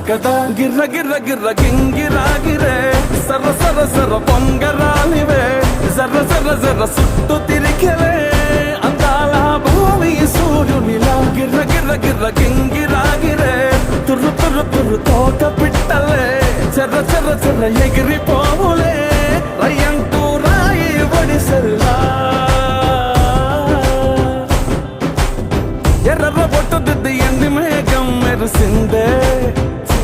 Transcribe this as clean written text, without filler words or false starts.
కదా గిర్ర గిర్ర గిర్ర గింగిరాగిరే సర్ర సర్ర సర్ర పొంగరాలివే జర్ర జర్ర జర్ర సుట్టు తిరిగలే అందాల భూమి సూర్యునిలా గిర్ర గిర్ర గిర్ర గింగిరాగిరే తుర్రు తుర్రు తుర్రు తోక పిట్టలే చెర్ర చెర్ర చెర్ర ఎగిరిపోవులే రయ్యంటూ రాయి ఒడిసెల్లే